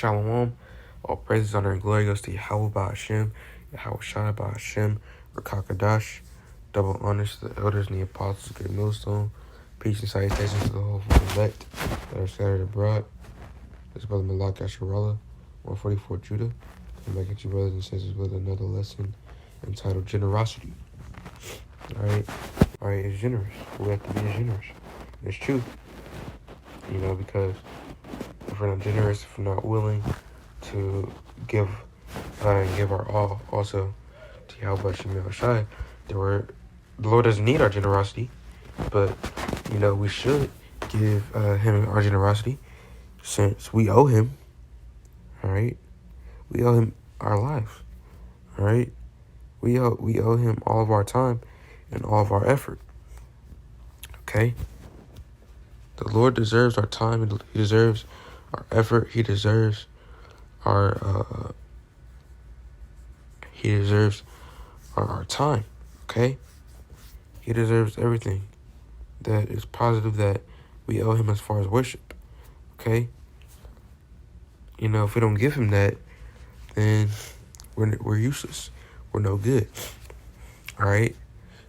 Shalom. All praises, honor, and glory goes to Yahweh Ba'ashem, Yahweh Shai Ba'ashem, Rakakadash. Double honors to the elders and the apostles of Great Millstone. Peace and salutations to the whole elect that are scattered abroad. This is Brother Malak Asherallah, 144 Judah. I'm back at you, brothers and sisters, with another lesson entitled Generosity. Alright, it's generous. We have to be generous. It's true. Because if we're not generous, if we're not willing to give and give our all also to Yahweh Shem Shai, the Lord doesn't need our generosity, but we should give him our generosity since we owe him. All right, we owe him our life. All right, we owe him all of our time and all of our effort. Okay, the Lord deserves our time. He deserves our effort. He deserves our our time. Okay, he deserves everything that is positive that we owe him as far as worship. Okay, if we don't give him that, then we're useless. We're no good. All right,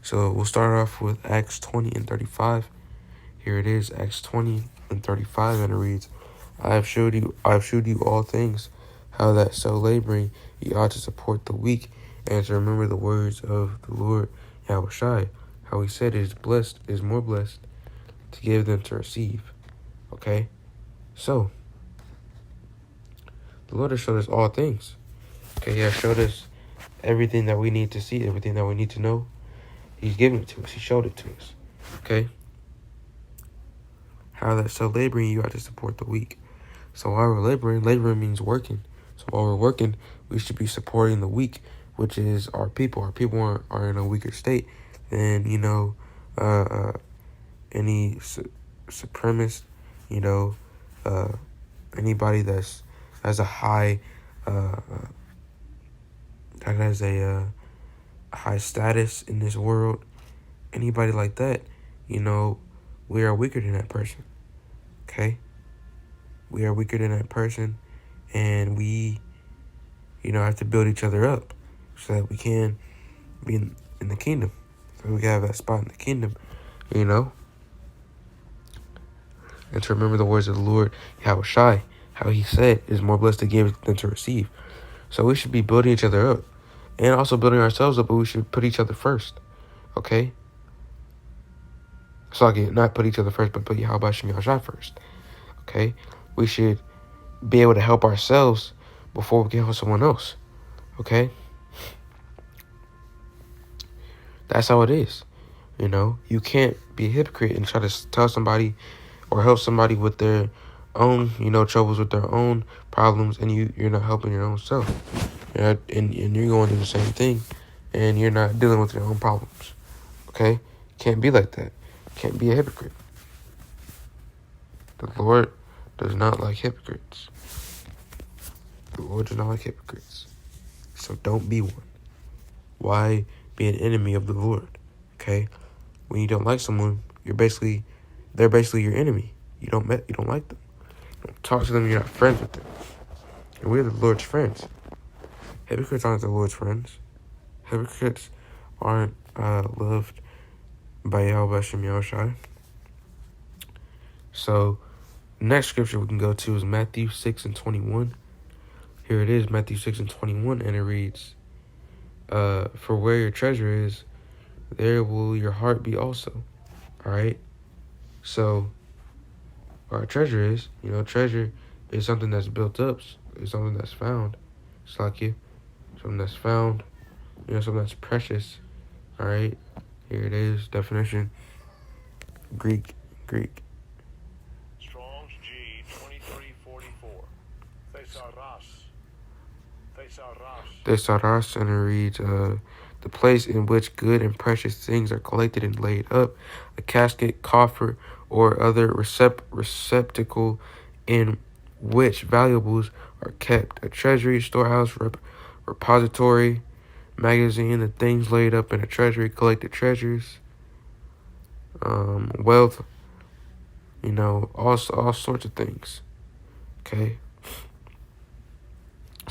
so we'll start off with Acts 20 and 35. Here it is, Acts 20 and 35, and it reads, I have showed you all things, how that so laboring ye ought to support the weak, and to remember the words of the Lord Yahweh Shai, how he said it is more blessed to give than to receive. Okay, so the Lord has showed us all things. Okay, he has showed us everything that we need to see, everything that we need to know. He's given it to us. He showed it to us. Okay, how that so laboring you ought to support the weak. So while we're laboring means working. So while we're working, we should be supporting the weak, which is our people. Our people are in a weaker state than, any supremacist, anybody that has a high, that has a high status in this world. Anybody like that, we are weaker than that person. Okay? We are weaker than that person, and we, have to build each other up so that we can be in the kingdom. So we can have that spot in the kingdom, And to remember the words of the Lord, Yahweh Shai, how he said, it is more blessed to give than to receive. So we should be building each other up and also building ourselves up, but we should put each other first. Okay? So again, not put each other first, but put Yahweh Shem Shai first. Okay? We should be able to help ourselves before we can help someone else. Okay? That's how it is. You can't be a hypocrite and try to tell somebody or help somebody with their own, troubles, with their own problems, and you're not helping your own self. And you're going through the same thing, and you're not dealing with your own problems. Okay? Can't be like that. Can't be a hypocrite. The Lord does not like hypocrites. The Lord does not like hypocrites. So don't be one. Why be an enemy of the Lord? Okay? When you don't like someone, they're basically your enemy. You don't like them. You don't talk to them, you're not friends with them. And we're the Lord's friends. Hypocrites aren't the Lord's friends. Hypocrites aren't loved by Yahweh Shem Yahushai. So, next scripture we can go to is Matthew 6 and 21. Here it is, Matthew 6 and 21, and it reads, for where your treasure is, there will your heart be also. All right? So, where our treasure is, treasure is something that's built up. It's something that's found. It's like something that's found, something that's precious. All right? Here it is, definition. Greek. Strong's G 2344. Thesaurus, and it reads, the place in which good and precious things are collected and laid up, a casket, coffer, or other receptacle in which valuables are kept, a treasury, storehouse, repository, magazine, the things laid up in a treasury, collected treasures, wealth, all sorts of things. Okay.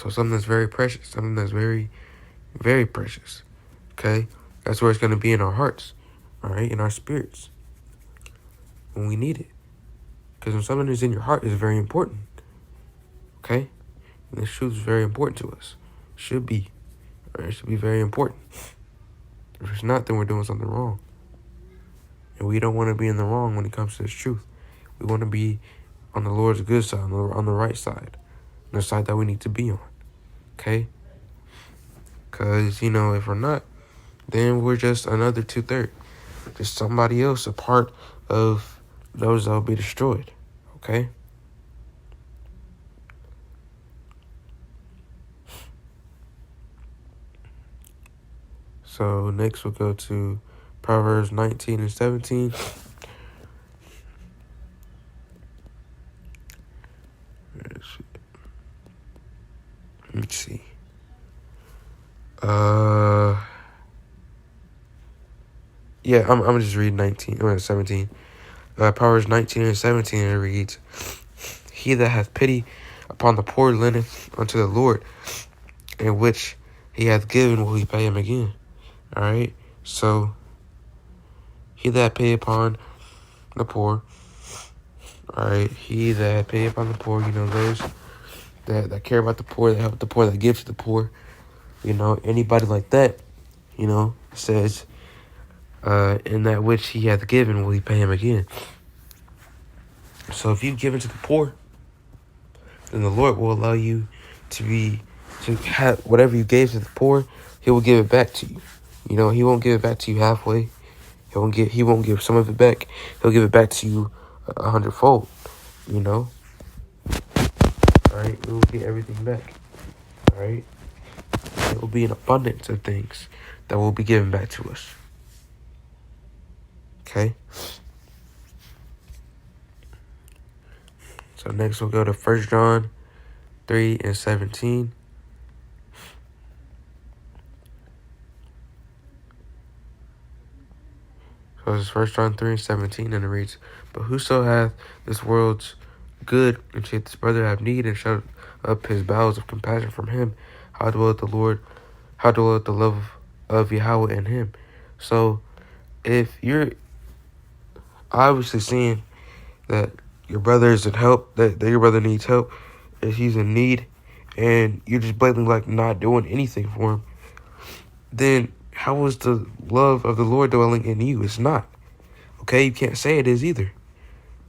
So something that's very precious, something that's very, very precious. Okay? That's where it's going to be in our hearts. All right? In our spirits. When we need it. Because when something is in your heart, it's very important. Okay? And this truth is very important to us. Should be. Or it should be very important. If it's not, then we're doing something wrong. And we don't want to be in the wrong when it comes to this truth. We want to be on the Lord's good side, on the right side. On the side that we need to be on. Okay? Because, if we're not, then we're just another 2/3. Just somebody else, a part of those that will be destroyed. Okay? So next we'll go to Proverbs 19 and 17. Let's see. Yeah, I'm gonna just read 17. Proverbs 19 and 17, it reads, He that hath pity upon the poor lendeth unto the Lord, and which he hath given will he pay him again. All right, so he that pay upon the poor, all right, he that pay upon the poor, those that care about the poor, that help the poor, that give to the poor, anybody like that, says, in that which he hath given will he pay him again. So if you've given to the poor, then the Lord will allow you to have whatever you gave to the poor, he will give it back to you. He won't give it back to you halfway. He won't give some of it back. He'll give it back to you 100-fold. All right, we will get everything back. All right, it will be an abundance of things that will be given back to us. Okay. So next we'll go to 1 John 3 and 17. So this is 1 John 3 and 17, and it reads, But whoso hath this world's good, and seeth his brother have need, and shut up his bowels of compassion from him, how dwelleth the love of Yahweh in him? So if you're obviously seeing that your brother is in help, that your brother needs help, that he's in need, and you're just blatantly not doing anything for him, then how is the love of the Lord dwelling in you? It's not. Okay, you can't say it is either.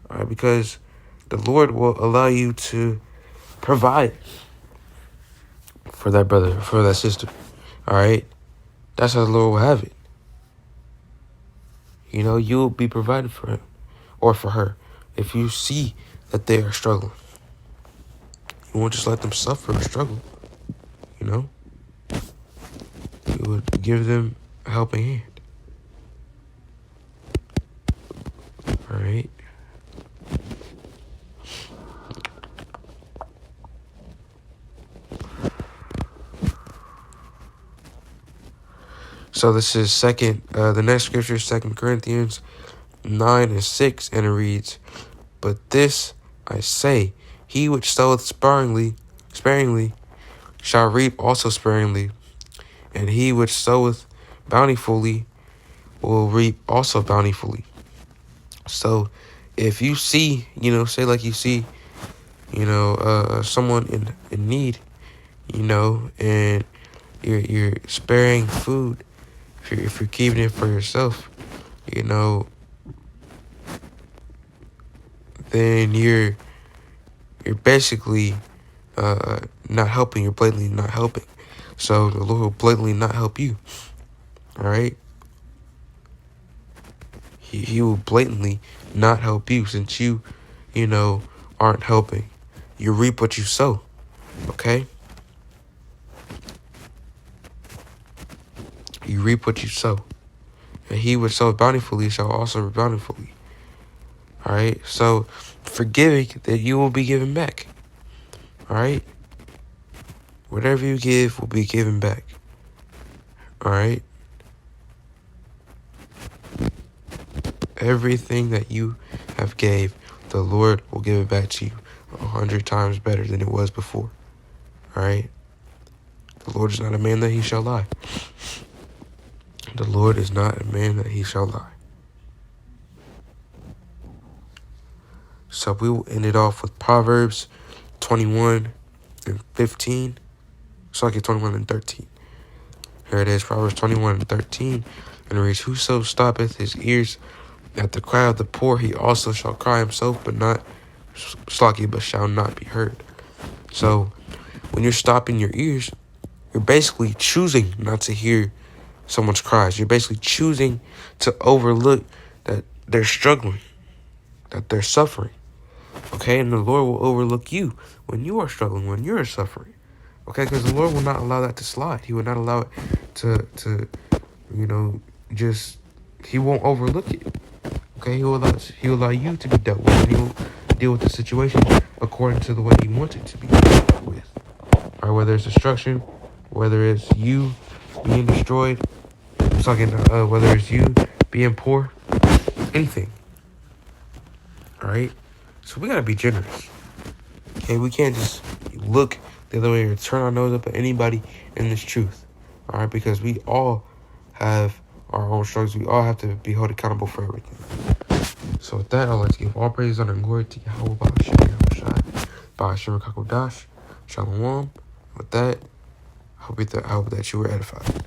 All right, because the Lord will allow you to provide for that brother, for that sister. All right, that's how the Lord will have it. You'll be provided for him or for her if you see that they are struggling. You won't just let them suffer or struggle. You would give them a helping hand. All right. So this is the next scripture is 2 Corinthians 9 and 6, and it reads, But this I say, he which soweth sparingly shall reap also sparingly, and he which soweth bountifully will reap also bountifully. So if you see, say like you see, someone in need, and you're sparing food, if you're keeping it for yourself, then you're basically not helping. You're blatantly not helping. So the Lord will blatantly not help you. All right? He will blatantly not help you since you aren't helping. You reap what you sow. Okay? You reap what you sow. And he which soweth bountifully shall also reap bountifully. All right? So forgiving that you will be given back. All right? Whatever you give will be given back. All right? Everything that you have gave, the Lord will give it back to you 100 times better than it was before. All right? The Lord is not a man that he shall lie. The Lord is not a man that he shall lie. So we will end it off with Proverbs 21 and 15. So I get 21 and 13. Here it is, Proverbs 21 and 13. And it reads, whoso stoppeth his ears at the cry of the poor, he also shall cry himself, but not slacky, but shall not be heard. So when you're stopping your ears, you're basically choosing not to hear someone's cries. You're basically choosing to overlook that they're struggling, that they're suffering. Okay, and the Lord will overlook you when you are struggling, when you're suffering. Okay, because the Lord will not allow that to slide. He will not allow it to he won't overlook it. Okay, he will allow you to be dealt with, and he will deal with the situation according to the way he wants it to be dealt with. All right, whether it's destruction, whether it's you being destroyed, whether it's you being poor, anything. All right, so we gotta be generous. Okay, we can't just look the other way or turn our nose up at anybody in this truth. All right, because we all have our own struggles. We all have to be held accountable for everything. So with that, I'd like to give all praise, honor, and glory to Yahweh Ba'ashem Rakakodash. Shalom. With that, I hope that you were edified.